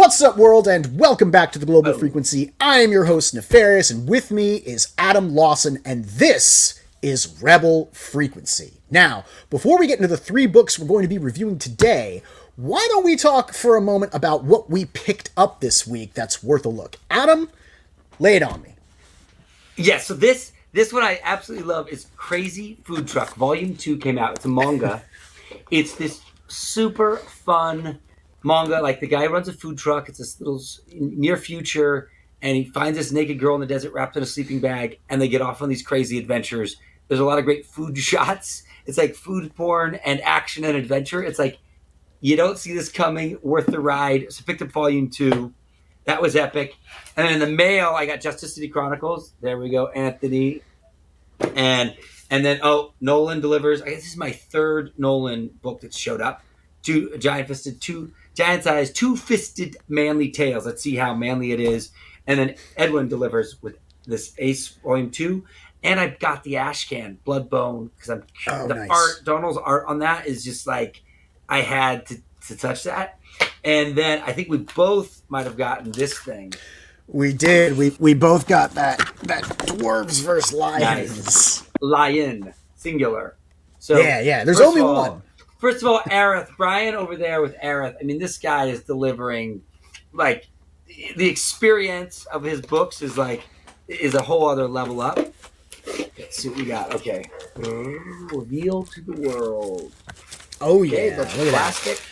What's up, world, and welcome back to the Global Frequency. I am your host, Neffarious, and with me is Adam Lawson, and this is Rebel Frequency. Now, before we get into the 3 books we're going to be reviewing today, why don't we talk for a moment about what we picked up this week that's worth a look. Adam, lay it on me. Yeah, so this one I absolutely love is Crazy Food Truck. Volume 2 came out. It's a manga. It's this super fun manga. Like, the guy runs a food truck. It's this little near future, and he finds this naked girl in the desert wrapped in a sleeping bag, and they get off on these crazy adventures. There's a lot of great food shots. It's like food porn and action and adventure. It's like, you don't see this coming, worth the ride. So picked up volume 2. That was epic. And then in the mail, I got Justice City Chronicles. There we go, Anthony. And then, Nolan delivers. I guess this is my 3rd Nolan book that showed up. Giant-sized, two-fisted manly tales. Let's see how manly it is. And then Edwin delivers with this Ace Volume 2. And I've got the Ashcan, Bloodbone, because nice. Art, Donald's art on that is just like, I had to touch that. And then I think we both might have gotten this thing. We did. We both got that Dwarves vs. Lions. Nice. Lion, singular. So yeah. There's only one. First of all, Aerith, Bryan over there with Aerith. I mean, this guy is delivering, like, the experience of his books is a whole other level up. Let's see what we got. Okay. Reveal to the world. Oh, okay, yeah. Look at plastic.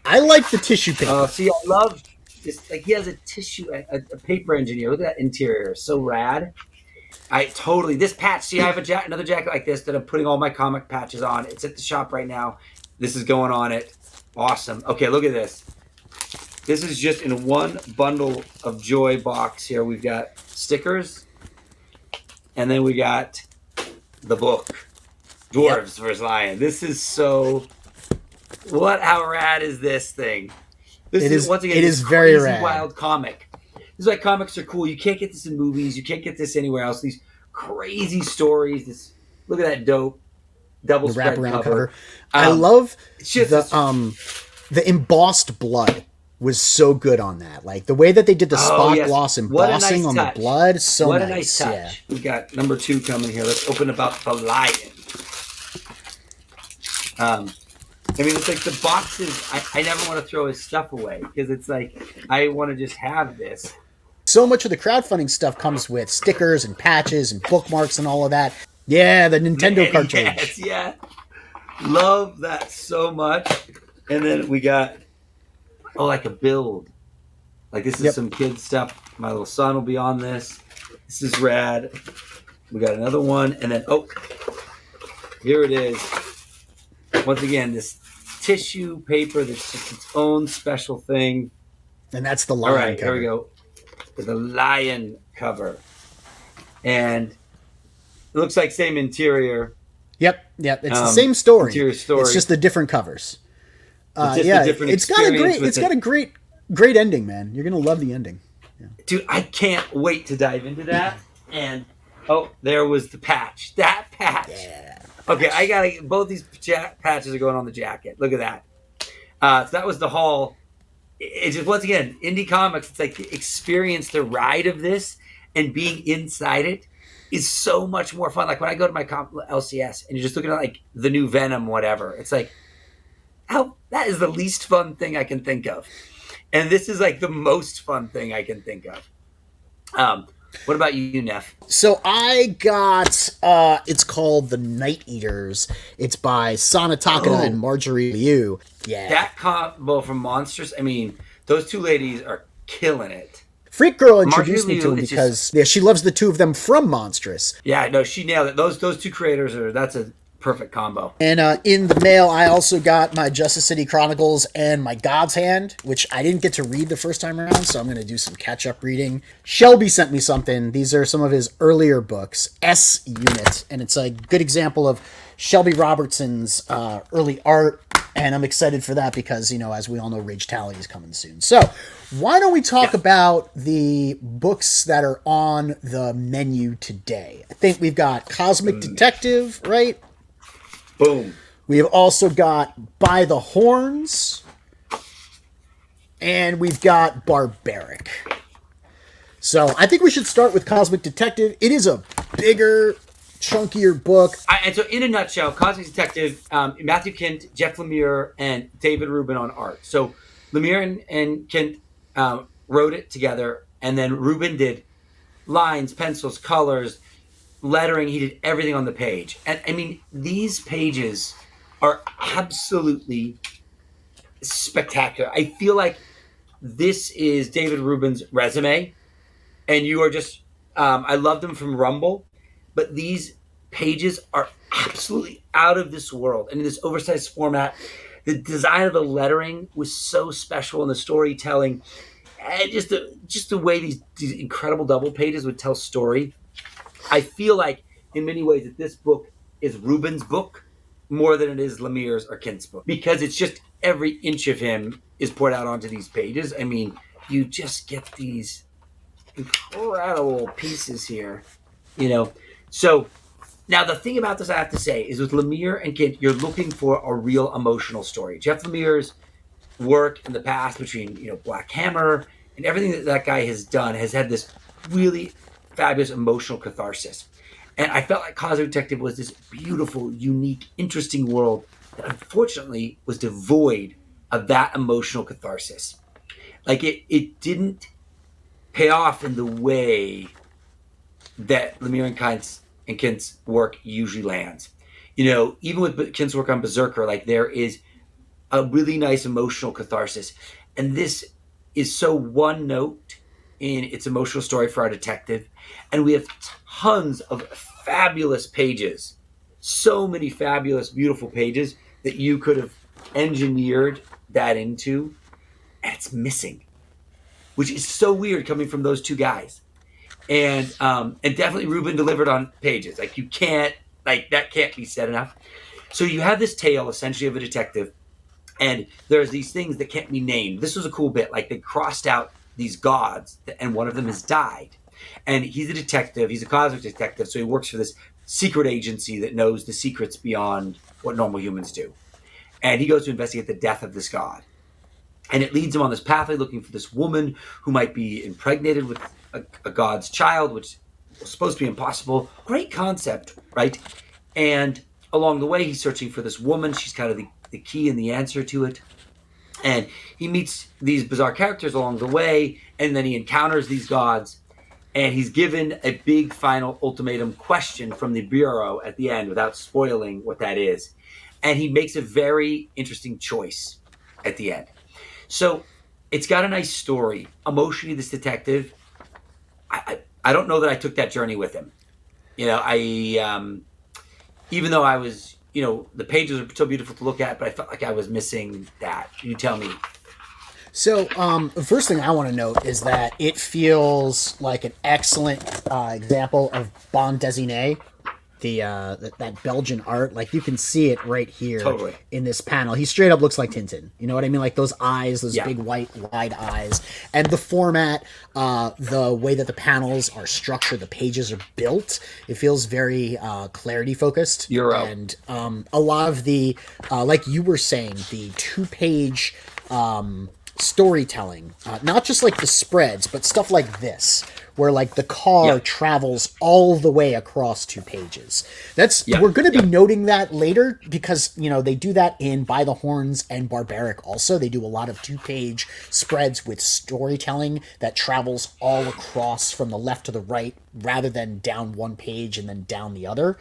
I like the tissue paper. See, I love this. Like, he has a tissue, a paper engineer. Look at that interior. So rad. This patch. See, I have another jacket like this that I'm putting all my comic patches on. It's at the shop right now. This is going on it. Awesome. Okay, look at this. This is just in one bundle of joy box here. We've got stickers, and then we got the book, Dwarves vs. Lion. This is so. How rad is this thing? It is very rad. Wild comic. This is why comics are cool. You can't get this in movies. You can't get this anywhere else. These crazy stories. Look at that dope double spread cover. I love the embossed blood was so good on that. Like, the way that they did the spot gloss embossing on the blood. So what a nice touch. Yeah. We got number 2 coming here. Let's open about the lion. I mean, it's like the boxes. I never want to throw his stuff away because it's like, I want to just have this. So much of the crowdfunding stuff comes with stickers and patches and bookmarks and all of that. Yeah, the Nintendo cartridge. Yes, yeah. Love that so much. And then we got, like a build. Like, this is some kid stuff. My little son will be on this. This is rad. We got another one. And then, here it is. Once again, this tissue paper that's just its own special thing. And that's the lion cover. All right, here we go. With the lion cover. And it looks like same interior. Yep. It's the same story. Interior story. It's just the different covers. It's got a great ending, man. You're gonna love the ending. Yeah. Dude, I can't wait to dive into that. And there was the patch. That patch. Yeah. Okay, I gotta. Both these patches are going on the jacket. Look at that. So that was the haul. It's just, once again, indie comics. It's like, experience the ride of this, and being inside it is so much more fun. Like, when I go to my LCS and you're just looking at, like, the new Venom, whatever. It's like, that is the least fun thing I can think of, and this is like the most fun thing I can think of. What about you, Neff? So I got, it's called The Night Eaters. It's by Sana Takada and Marjorie Liu. Yeah. That combo from Monsters, I mean, those two ladies are killing it. Freak Girl introduced Marjorie me to Liu him is because she loves the two of them from Monstrous. Yeah, no, she nailed it. Those two creators that's a perfect combo. And in the mail, I also got my Justice City Chronicles and my God's Hand, which I didn't get to read the first time around, so I'm going to do some catch-up reading. Shelby sent me something. These are some of his earlier books, S Unit, and it's a good example of Shelby Robertson's early art, and I'm excited for that because, as we all know, Rage Tally is coming soon. So why don't we talk about the books that are on the menu today? I think we've got Cosmic Detective, right? Boom. We have also got By the Horns, and we've got Barbaric. So I think we should start with Cosmic Detective. It is a bigger, chunkier book. And so in a nutshell, Cosmic Detective, Matthew Kint, Jeff Lemire, and David Rubin on art. So Lemire and Kint wrote it together, and then Rubin did lines, pencils, colors, lettering. He did everything on the page. And I mean, these pages are absolutely spectacular. I feel like this is David Rubin's resume, and you are just I love them from Rumble, but these pages are absolutely out of this world. And in this oversized format, the design of the lettering was so special, in the storytelling, and just the way these incredible double pages would tell story. I feel like, in many ways, that this book is Rubin's book more than it is Lemire's or Kint's book, because it's just every inch of him is poured out onto these pages. I mean, you just get these incredible pieces here, So now the thing about this I have to say is, with Lemire and Kint, you're looking for a real emotional story. Jeff Lemire's work in the past, between Black Hammer and everything that guy has done, has had this really fabulous emotional catharsis. And I felt like Cosmic Detective was this beautiful, unique, interesting world that unfortunately was devoid of that emotional catharsis. Like it didn't pay off in the way that Lemire and Kint's work usually lands. Even with Kint's work on Berserker, like, there is a really nice emotional catharsis. And this is so one note in its emotional story for our detective. And we have tons of fabulous pages, so many fabulous, beautiful pages that you could have engineered that into, and it's missing, which is so weird coming from those two guys. And definitely Rubin delivered on pages. Like, you can't, like, that can't be said enough. So you have this tale essentially of a detective, and there's these things that can't be named. This was a cool bit. Like, they crossed out these gods, and one of them has died. And he's a detective. He's a cosmic detective, so he works for this secret agency that knows the secrets beyond what normal humans do. And he goes to investigate the death of this god. And it leads him on this pathway looking for this woman who might be impregnated with a god's child, which was supposed to be impossible. Great concept, right? And along the way, he's searching for this woman. She's kind of the key and the answer to it. And he meets these bizarre characters along the way, and then he encounters these gods, and he's given a big final ultimatum question from the Bureau at the end, without spoiling what that is. And he makes a very interesting choice at the end. So it's got a nice story. Emotionally, this detective, I don't know that I took that journey with him. Even though I was, the pages are so beautiful to look at, but I felt like I was missing that. You tell me. So the first thing I want to note is that it feels like an excellent example of bande dessinée. That Belgian art, like, you can see it right here. Totally. In this panel. He straight up looks like Tintin. You know what I mean? Like, those eyes, those big white wide eyes, and the format, the way that the panels are structured, the pages are built. It feels very clarity focused. Euro. And a lot of the, like you were saying, the 2-page storytelling, not just like the spreads, but stuff like this, where like the car travels all the way across 2 pages. We're going to be noting that later because, you know, they do that in By the Horns and Barbaric also. They do a lot of 2-page spreads with storytelling that travels all across from the left to the right rather than down one page and then down the other.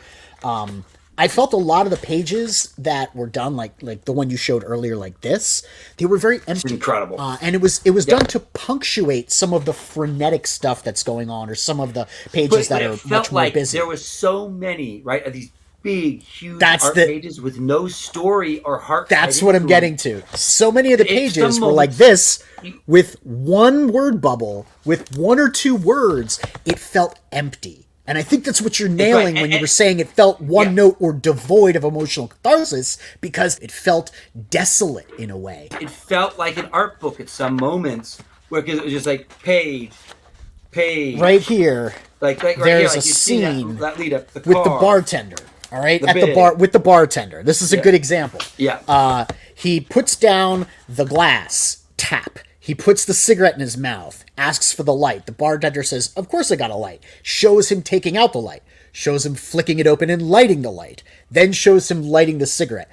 I felt a lot of the pages that were done, like the one you showed earlier, like this, they were very empty. Incredible. And it was done to punctuate some of the frenetic stuff that's going on, or some of the pages that are much more busy. There was so many, right, of these big, huge pages with no story or heart. That's what I'm getting to. So many of the pages were like this, with one word bubble, with 1 or 2 words. It felt empty. And I think that's what you're nailing when you were saying it felt one note or devoid of emotional catharsis, because it felt desolate in a way. It felt like an art book at some moments, where it was just like page. Right here, right there's here, a scene that lead up, with the bartender. All right, at the bar with the bartender. This is a good example. Yeah. He puts down the glass, tap. He puts the cigarette in his mouth, asks for the light. The bartender says, "Of course I got a light." Shows him taking out the light. Shows him flicking it open and lighting the light. Then shows him lighting the cigarette.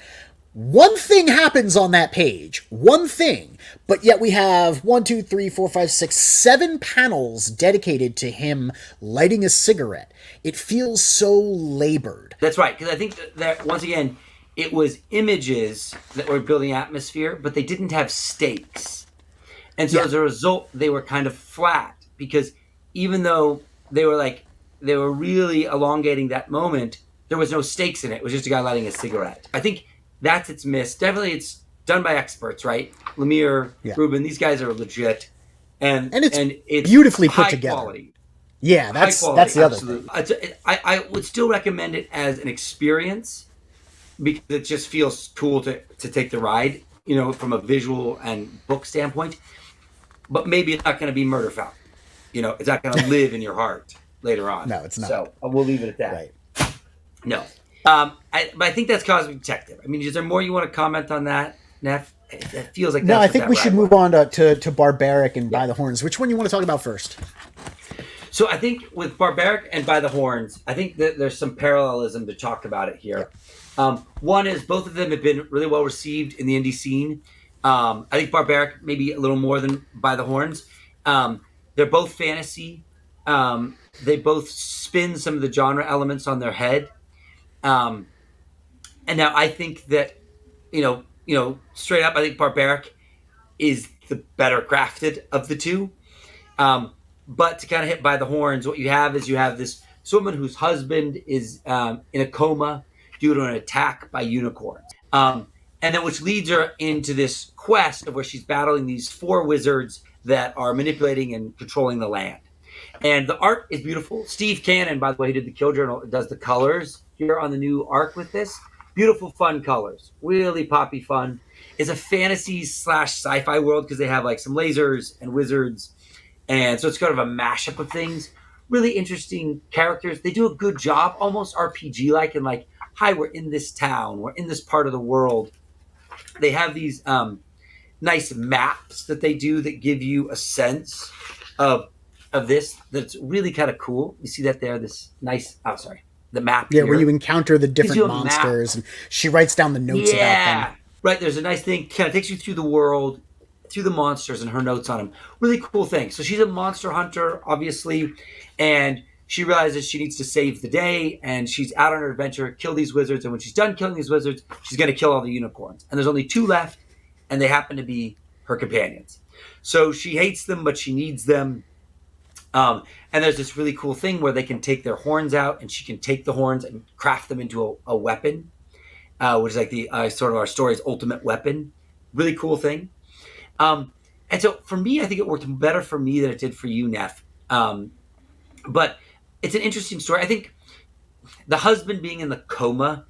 One thing happens on that page. One thing. But yet we have 1, 2, 3, 4, 5, 6, 7 panels dedicated to him lighting a cigarette. It feels so labored. That's right. Because I think that, once again, it was images that were building atmosphere, but they didn't have stakes. And so as a result, they were kind of flat, because even though they were really elongating that moment, there was no stakes in it. It was just a guy lighting a cigarette. I think that's its miss. Definitely it's done by experts, right? Lemire, Rubin, these guys are legit. And it's beautifully put together. Quality. Yeah, that's the other thing. I would still recommend it as an experience, because it just feels cool to take the ride, you know, from a visual and book standpoint. But maybe it's not going to be Murder Fountain. You know, it's not going to live in your heart later on. No, it's not. So we'll leave it at that. Right. No. But I think that's Cosmic Detective. I mean, is there more you want to comment on that, Neff? It feels like that's I think we should move on to Barbaric and By the Horns. Which one do you want to talk about first? So I think with Barbaric and By the Horns, I think that there's some parallelism to talk about it here. One is both of them have been really well received in the indie scene. I think Barbaric maybe a little more than By the Horns. They're both fantasy. They both spin some of the genre elements on their head. And now I think that, you know, straight up, I think Barbaric is the better crafted of the two. But to kind of hit By the Horns, what you have is this woman whose husband is in a coma due to an attack by unicorns. And then which leads her into this quest of where she's battling these 4 wizards that are manipulating and controlling the land. And the art is beautiful. Steve Cannon, by the way, who did the Kill Journal, does the colors here on the new arc with this. Beautiful, fun colors. Really poppy fun. It's a fantasy / sci-fi world, because they have like some lasers and wizards. And so it's kind of a mashup of things. Really interesting characters. They do a good job, almost RPG-like, and like, hi, we're in this town. We're in this part of the world. They have these nice maps that they do that give you a sense of this. That's really kind of cool. You see that there? This nice. Oh, sorry. The map. Yeah, here. Where you encounter the different monsters, and she writes down the notes about them. Right. There's a nice thing. Kind of takes you through the world, through the monsters, and her notes on them. Really cool thing. So she's a monster hunter, obviously, and she realizes she needs to save the day, and she's out on her adventure, kill these wizards, and when she's done killing these wizards, she's going to kill all the unicorns. And there's only 2 left, and they happen to be her companions. So she hates them, but she needs them. And there's this really cool thing where they can take their horns out, and she can take the horns and craft them into a weapon, which is like the sort of our story's ultimate weapon. Really cool thing. And so for me, I think it worked better for me than it did for you, Neff. But it's an interesting story. I think the husband being in the coma,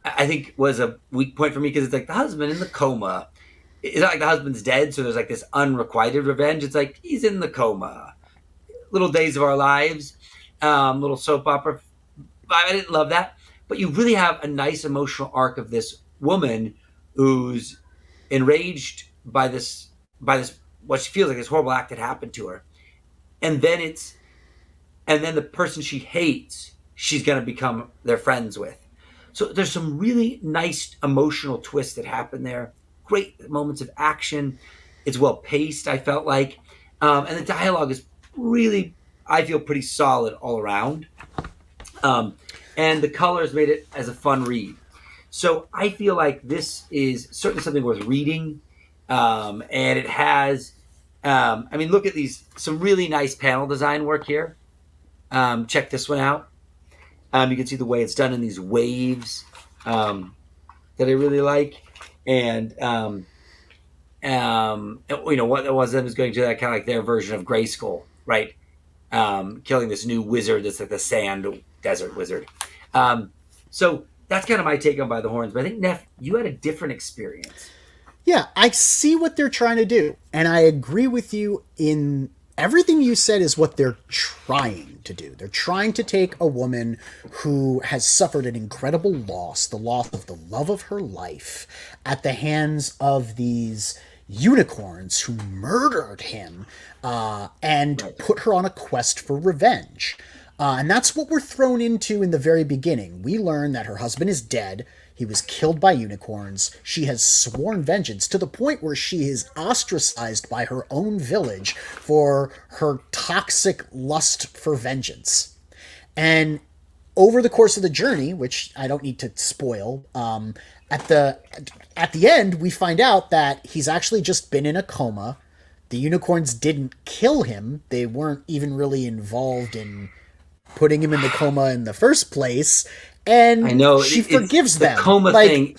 I think was a weak point for me, because it's like the husband in the coma. It's not like the husband's dead, so there's like this unrequited revenge. It's like he's in the coma. Little Days of Our Lives, little soap opera. I didn't love that. But you really have a nice emotional arc of this woman who's enraged by this by this, what she feels like this horrible act that happened to her. And then the person she hates, she's going to become their friends with. So there's some really nice emotional twists that happen there. Great moments of action. It's well paced, I felt like. And the dialogue is really, I feel, pretty solid all around. And the colors made it as a fun read. So I feel like this is certainly something worth reading. And it has, look at some really nice panel design work here. Check this one out. You can see the way it's done in these waves that I really like. And, what it was them is going to that kind of like their version of Grayskull, right? Killing this new wizard that's like the sand desert wizard. So that's kind of my take on By the Horns. But I think, Neff, you had a different experience. Yeah, I see what they're trying to do. And I agree with you in everything you said is what they're trying to do. They're trying to take a woman who has suffered an incredible loss, the loss of the love of her life, at the hands of these unicorns who murdered him, and put her on a quest for revenge. And that's what we're thrown into in the very beginning. We learn that her husband is dead. He was killed by unicorns. She has sworn vengeance to the point where she is ostracized by her own village for her toxic lust for vengeance. And over the course of the journey, which I don't need to spoil, at the end, we find out that he's actually just been in a coma. The unicorns didn't kill him. They weren't even really involved in putting him in the coma in the first place. And I know she forgives them. The coma thing.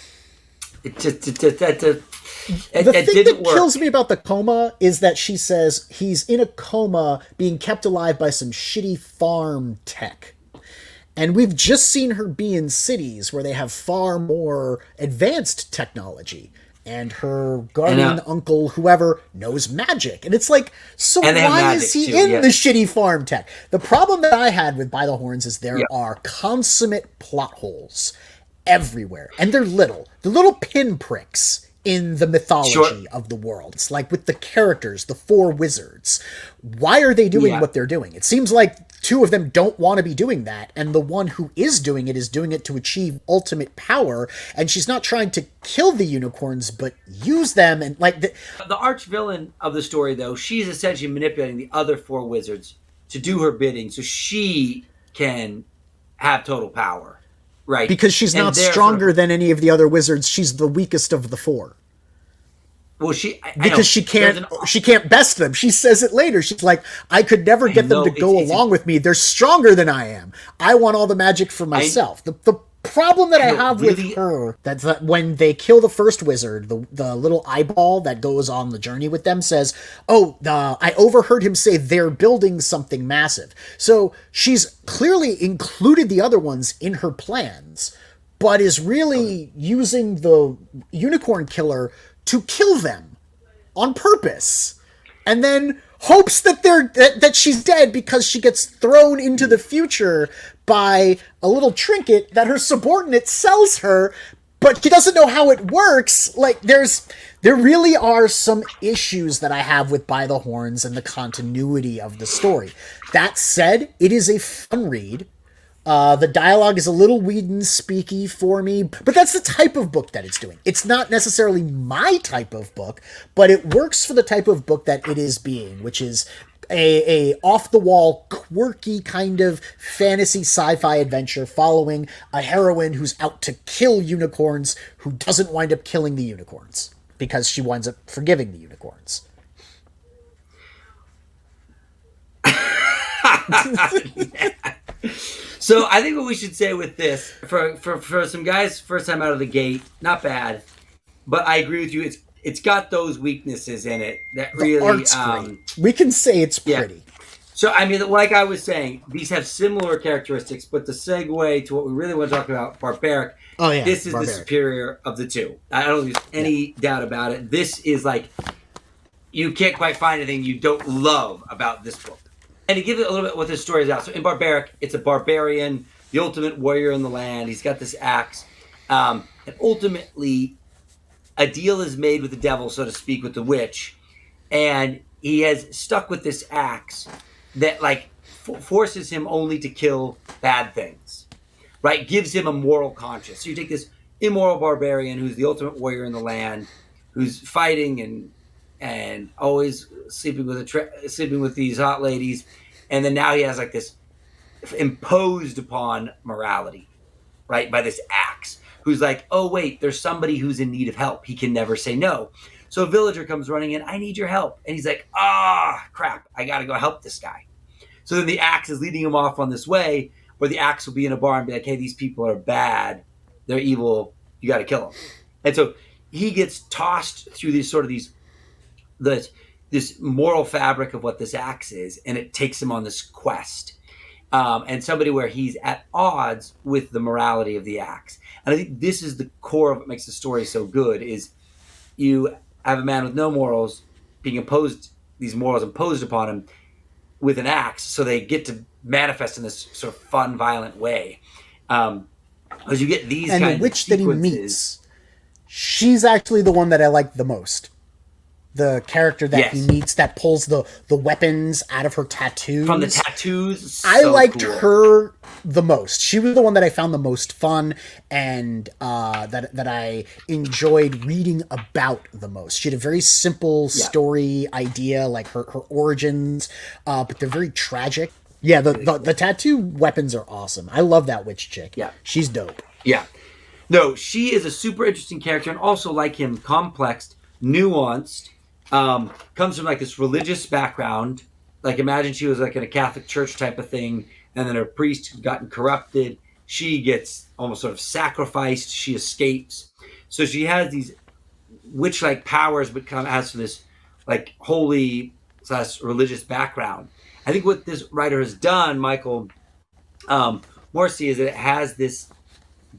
The thing that kills me about the coma is that she says he's in a coma being kept alive by some shitty farm tech. And we've just seen her be in cities where they have far more advanced technology. And her guardian uncle, whoever, knows magic. And it's like, so why is he in the shitty farm tech? The problem that I had with By the Horns is there are consummate plot holes everywhere. And they're little. They're little pinpricks in the mythology of the world. It's like with the characters, the four wizards. Why are they doing what they're doing? It seems like two of them don't want to be doing that, and the one who is doing it to achieve ultimate power, and she's not trying to kill the unicorns, but use them, and like... The arch-villain of the story, though, she's essentially manipulating the other four wizards to do her bidding so she can have total power, right? Because she's not stronger than any of the other wizards. She's the weakest of the four. Well, she can't best them. She says it later. She's like, I could never get them to go along with me. They're stronger than I am. I want all the magic for myself. The problem that I have with her, that's that when they kill the first wizard, the little eyeball that goes on the journey with them says, I overheard him say they're building something massive. So she's clearly included the other ones in her plans, but is really using the unicorn killer to kill them on purpose, and then hopes that that she's dead because she gets thrown into the future by a little trinket that her subordinate sells her, but she doesn't know how it works. Like, there really are some issues that I have with By the Horns and the continuity of the story. That said, it is a fun read. The dialogue is a little Whedon-speaky for me, but that's the type of book that it's doing. It's not necessarily my type of book, but it works for the type of book that it is being, which is a off-the-wall, quirky kind of fantasy sci-fi adventure following a heroine who's out to kill unicorns who doesn't wind up killing the unicorns because she winds up forgiving the unicorns. So I think what we should say with this, for some guys first time out of the gate, not bad, but I agree with you. It's got those weaknesses in it that really. The art's great. We can say it's pretty. Yeah. So I mean, like I was saying, these have similar characteristics, but the segue to what we really want to talk about, Barbaric. Oh yeah, this is Barbaric. The superior of the two. I don't think there's any doubt about it. This is like, you can't quite find anything you don't love about this book. And to give it a little bit what this story is about. So in Barbaric, it's a barbarian, the ultimate warrior in the land. He's got this axe. And ultimately, a deal is made with the devil, so to speak, with the witch. and he has stuck with this axe that like forces him only to kill bad things, right? Gives him a moral conscience. So you take this immoral barbarian who's the ultimate warrior in the land, who's fighting and always sleeping with these hot ladies, and then now he has like this imposed upon morality, right, by this axe, who's like, oh wait, there's somebody who's in need of help. He can never say no. So a villager comes running in, I need your help, and he's like, crap, I gotta go help this guy. So then the axe is leading him off on this way where the axe will be in a bar and be like, hey, these people are bad, they're evil, you got to kill them. And so he gets tossed through this moral fabric of what this axe is, and it takes him on this quest. And somebody where he's at odds with the morality of the axe. And I think this is the core of what makes the story so good, is you have a man with no morals being imposed, these morals imposed upon him with an axe, so they get to manifest in this sort of fun, violent way. Because you get these and kinds the witch of that he meets, she's actually the one that I like the most. The character that he meets that pulls the weapons out of her tattoos. From the tattoos. I liked her the most. She was the one that I found the most fun and that I enjoyed reading about the most. She had a very simple story idea, like her origins, but they're very tragic. Yeah, the tattoo weapons are awesome. I love that witch chick. Yeah. She's dope. Yeah. No, she is a super interesting character, and also, like him, complex, nuanced. Comes from like this religious background. Like imagine she was like in a Catholic church type of thing, and then her priest had gotten corrupted. She gets almost sort of sacrificed. She escapes. So she has these witch-like powers, but has this like holy / religious background. I think what this writer has done, Michael Morrissey, is that it has this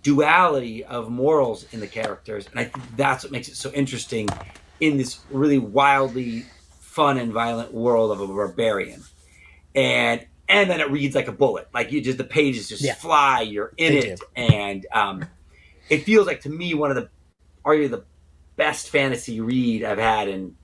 duality of morals in the characters, and I think that's what makes it so interesting in this really wildly fun and violent world of a barbarian. And then it reads like a bullet. Like the pages just fly, you're in it. And it feels like, to me, one of arguably the best fantasy read I've had in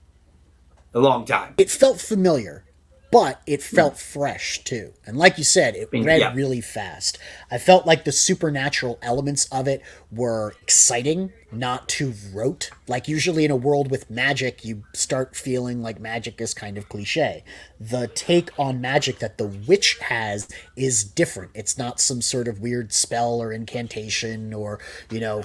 a long time. It felt familiar, but it felt fresh too. And like you said, it read really fast. I felt like the supernatural elements of it were exciting, not too rote. Like usually in a world with magic, you start feeling like magic is kind of cliche. The take on magic that the witch has is different. It's not some sort of weird spell or incantation or,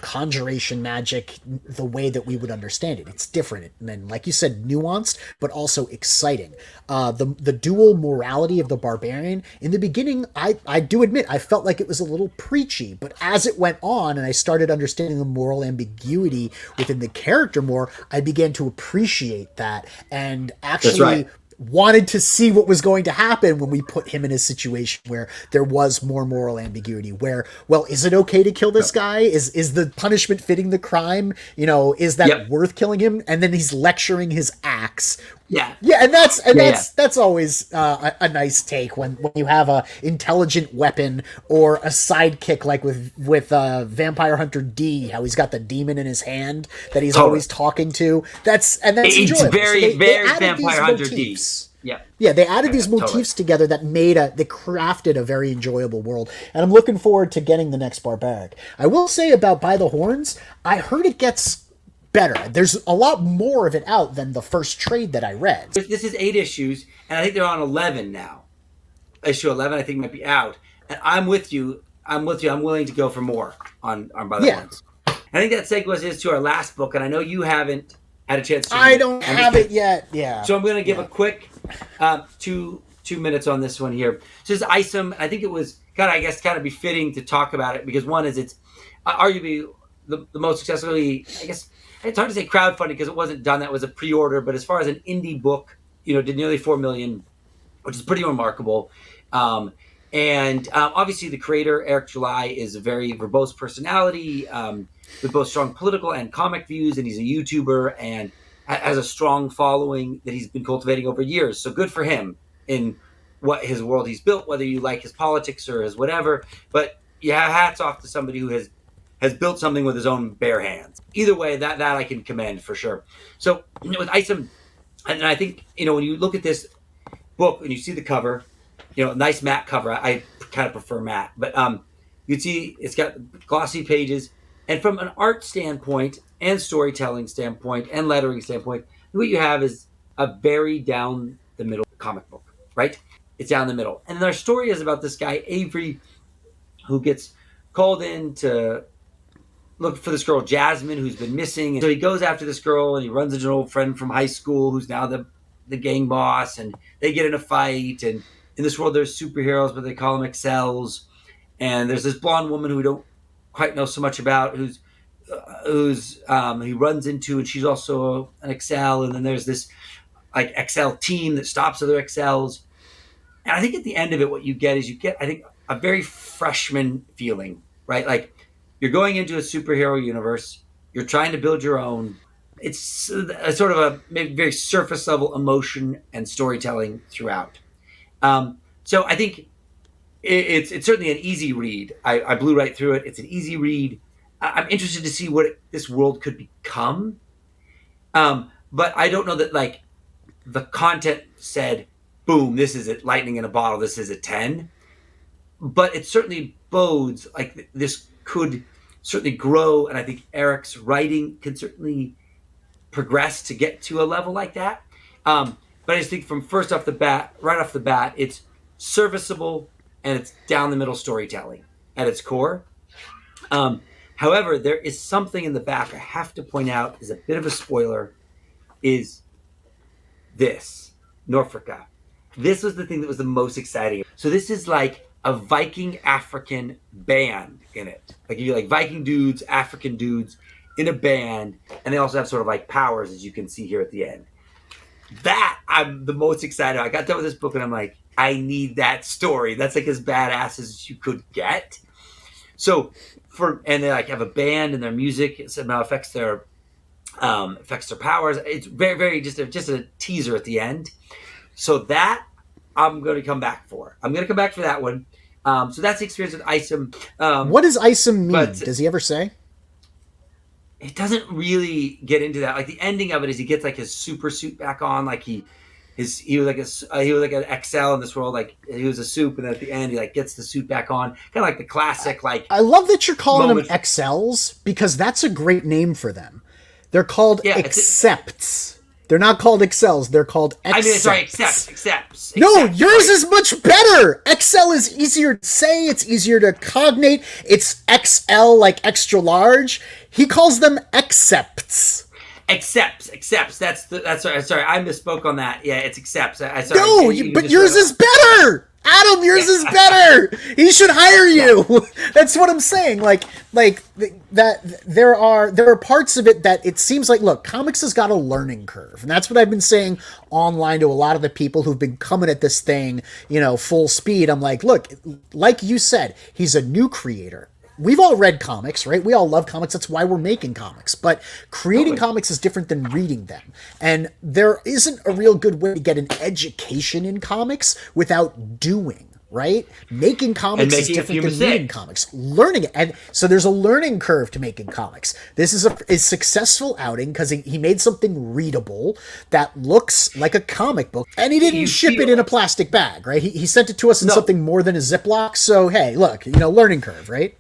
conjuration magic the way that we would understand it. It's different. And then, like you said, nuanced, but also exciting. The dual morality of the barbarian, in the beginning, I do admit, I felt like it was a little preachy, but as it went on and I started understanding the moral ambiguity within the character more, I began to appreciate that and actually wanted to see what was going to happen when we put him in a situation where there was more moral ambiguity, where, well, is it okay to kill this guy? Is the punishment fitting the crime? Is that worth killing him? And then he's lecturing his axe. And that's always a nice take when you have a intelligent weapon or a sidekick, like with Vampire Hunter D, how he's got the demon in his hand that he's always talking to. That's it's enjoyable. Very So very Vampire Hunter D. Yeah, they added these motifs together that they crafted a very enjoyable world, and I'm looking forward to getting the next Barbaric. I will say about By the Horns, I heard it gets better. There's a lot more of it out than the first trade that I read. This is 8 issues, and I think they're on 11 now. Issue 11, I think, might be out. And I'm with you. I'm willing to go for more on By the Horns. I think that segues us to our last book, and I know you haven't had a chance to read I don't have it yet. Yeah. So I'm going to give a quick 2 minutes on this one here. So this is ISOM. I think it was kind of befitting to talk about it because one is it's arguably the most successfully, I guess, it's hard to say crowdfunding because it wasn't done. That was a pre-order. But as far as an indie book, did nearly 4 million, which is pretty remarkable. And obviously the creator, Eric July, is a very verbose personality with both strong political and comic views. And he's a YouTuber and has a strong following that he's been cultivating over years. So good for him in what his world he's built, whether you like his politics or his whatever. But hats off to somebody who has built something with his own bare hands. Either way, that I can commend for sure. So with ISOM, And I think, when you look at this book and you see the cover, nice matte cover. I kind of prefer matte, but you'd see it's got glossy pages. And from an art standpoint and storytelling standpoint and lettering standpoint, what you have is a very down the middle comic book, right? It's down the middle. And our story is about this guy, Avery, who gets called in to look for this girl, Jasmine, who's been missing. And so he goes after this girl and he runs into an old friend from high school who's now the gang boss, and they get in a fight. And in this world, there's superheroes, but they call them Excels. And there's this blonde woman who we don't quite know so much about, who's he runs into, and she's also an Excel. And then there's this like Excel team that stops other Excels. And I think at the end of it, what you get, I think, a very freshman feeling, right? Like you're going into a superhero universe, you're trying to build your own. It's a sort of a maybe very surface level emotion and storytelling throughout. So I think it's certainly an easy read. I blew right through it. It's an easy read. I'm interested to see what this world could become. But I don't know that like the content said, boom, this is it, lightning in a bottle, this is a 10. But it certainly bodes like this could certainly grow. And I think Eric's writing can certainly progress to get to a level like that. But I just think from right off the bat, it's serviceable and it's down the middle storytelling at its core. However, there is something in the back I have to point out is a bit of a spoiler, is this, Norfolka. This was the thing that was the most exciting. So this is like a Viking African band in it. Like you like Viking dudes, African dudes in a band, and they also have sort of like powers, as you can see here at the end. That I'm the most excited. I got done with this book and I'm like, I need that story. That's like as badass as you could get. So and they like have a band and their music somehow affects their powers. It's very, very just a teaser at the end. So that I'm going to come back for. I'm going to come back for that one. So that's the experience with ISOM. What does ISOM mean? Does he ever say? It doesn't really get into that. Like the ending of it is he gets like his super suit back on. Like he was like an XL in this world. Like he was a soup, and then at the end he like gets the suit back on. Kind of like the classic. Like I love that you're calling them XLs because that's a great name for them. They're called accepts. They're not called Excels. They're called accepts. Accepts. No, yours is much better. Excel is easier to say. It's easier to cognate. It's XL, like extra large. He calls them accepts. Accepts. That's sorry. I misspoke on that. Yeah, it's accepts. But yours is better. Adam, yours is better. He should hire you. That's what I'm saying. Like that. There are parts of it that it seems like, look, comics has got a learning curve, and that's what I've been saying online to a lot of the people who've been coming at this thing, full speed. I'm like, look, like you said, he's a new creator. We've all read comics, right? We all love comics. That's why we're making comics. But creating comics is different than reading them. And there isn't a real good way to get an education in comics without doing, right? Making comics is different than reading comics. Learning it. And so there's a learning curve to making comics. This is a successful outing because he made something readable that looks like a comic book. And he didn't ship it in a plastic bag, right? He sent it to us in something more than a Ziploc. So, hey, look, learning curve, right?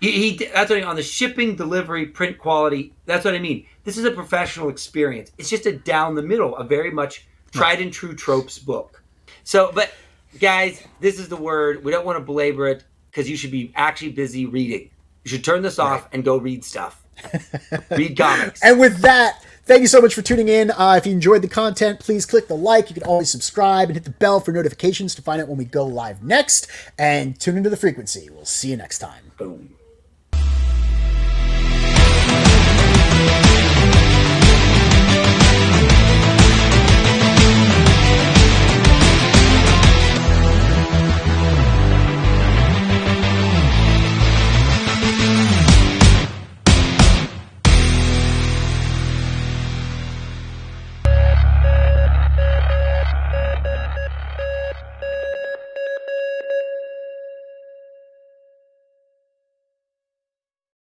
That's what I mean. On the shipping, delivery, print quality, that's what I mean. This is a professional experience. It's just a down the middle, a very much tried and true tropes book. So, but guys, this is the word. We don't want to belabor it because you should be actually busy reading. You should turn this off and go read stuff. Read comics. And with that, thank you so much for tuning in. If you enjoyed the content, please click the like. You can always subscribe and hit the bell for notifications to find out when we go live next. And tune into the frequency. We'll see you next time. Boom.